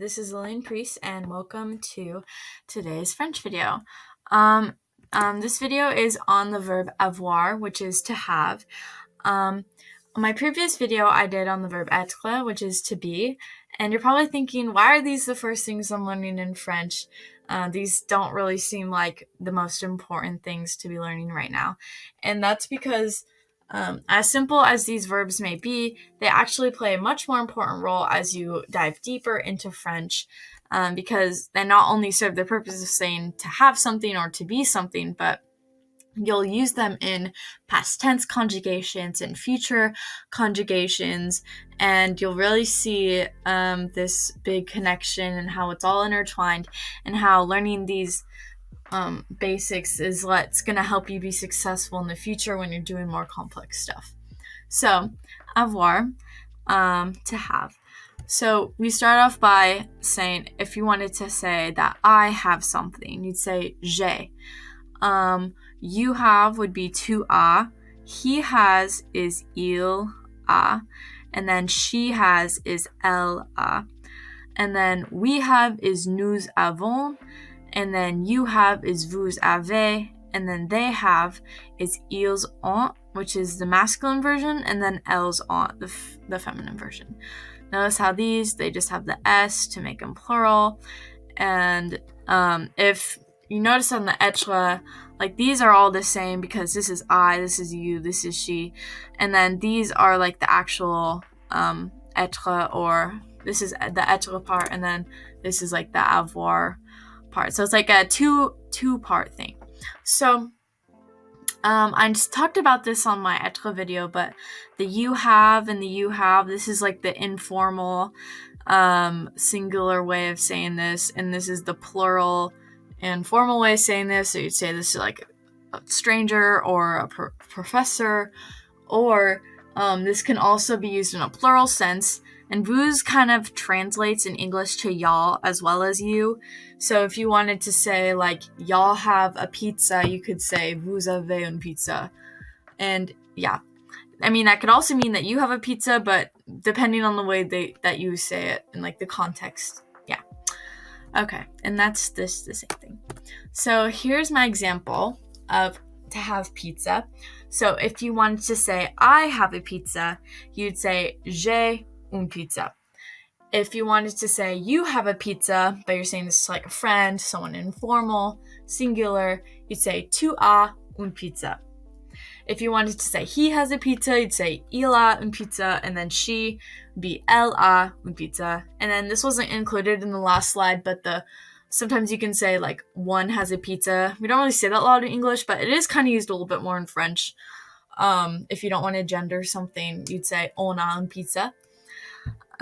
This is Lillian Priest, and welcome to today's French video. This video is on the verb avoir, which is to have. My previous video I did on the verb être, which is to be, and you're probably thinking, why are these the first things I'm learning in French? These don't really seem like the most important things to be learning right now, and that's because as simple as these verbs may be, they actually play a much more important role as you dive deeper into French, because they not only serve the purpose of saying to have something or to be something, but you'll use them in past tense conjugations and future conjugations, and you'll really see this big connection and how it's all intertwined, and how learning these basics is what's going to help you be successful in the future when you're doing more complex stuff. So, avoir, to have. So we start off by saying, if you wanted to say that I have something, you'd say j'ai. You have would be tu as. He has is il a. And then she has is elle a. And then we have is nous avons. And then you have is vous avez, and then they have is ils ont, which is the masculine version, and then elles ont, the feminine version. Notice how these, they just have the s to make them plural. And if you notice on the être, like these are all the same because this is I, this is you, this is she, and then these are like the actual être, or this is the être part, and then this is like the avoir part. So it's like a two-part thing. So I just talked about this on my être video, but the you have and the you have, this is like the informal singular way of saying this, and this is the plural and formal way of saying this. So you'd say this to like a stranger or a professor, or this can also be used in a plural sense. And vous kind of translates in English to y'all as well as you. So if you wanted to say like y'all have a pizza, you could say vous avez une pizza. And yeah, I mean, that could also mean that you have a pizza, but depending on the way that you say it and like the context. Yeah. Okay. And that's the same thing. So here's my example of to have pizza. So if you wanted to say I have a pizza, you'd say j'ai une pizza. If you wanted to say you have a pizza, but you're saying this to like a friend, someone informal, singular, you'd say tu as une pizza. If you wanted to say he has a pizza, you'd say il a une pizza, and then she would be elle a une pizza. And then this wasn't included in the last slide, but sometimes you can say like one has a pizza. We don't really say that a lot in English, but it is kind of used a little bit more in French. If you don't want to gender something, you'd say on a une pizza.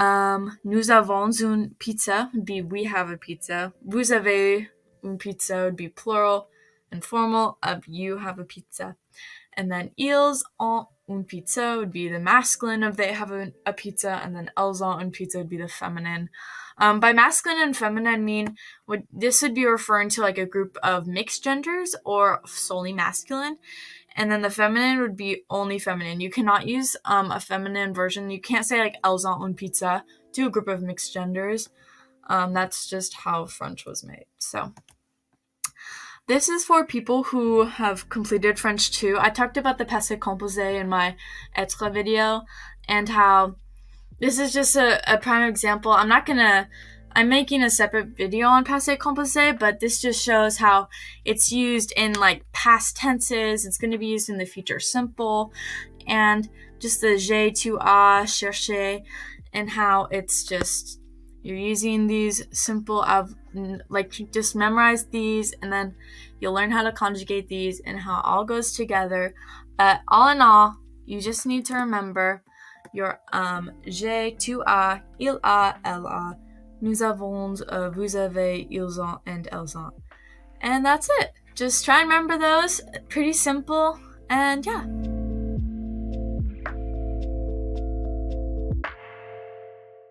Nous avons une pizza would be we have a pizza. Vous avez une pizza would be plural and formal of you have a pizza. And then ils ont une pizza would be the masculine of they have a pizza, and then elles ont une pizza would be the feminine. By masculine and feminine this would be referring to like a group of mixed genders or solely masculine. And then the feminine would be only feminine. You cannot use a feminine version. You can't say like elles ont une pizza to a group of mixed genders. That's just how French was made. So this is for people who have completed French too. I talked about the passé composé in my être video, and how this is just a prime example. I'm making a separate video on passé composé, but this just shows how it's used in like past tenses. It's going to be used in the future simple, and just the j'ai, tu as, chercher, and how it's just, you're using these simple like just memorize these, and then you'll learn how to conjugate these and how it all goes together. But all in all, you just need to remember your j'ai, tu as, il a, elle a, nous avons, vous avez, ils ont, and elles ont. And that's it. Just try and remember those. Pretty simple. And yeah.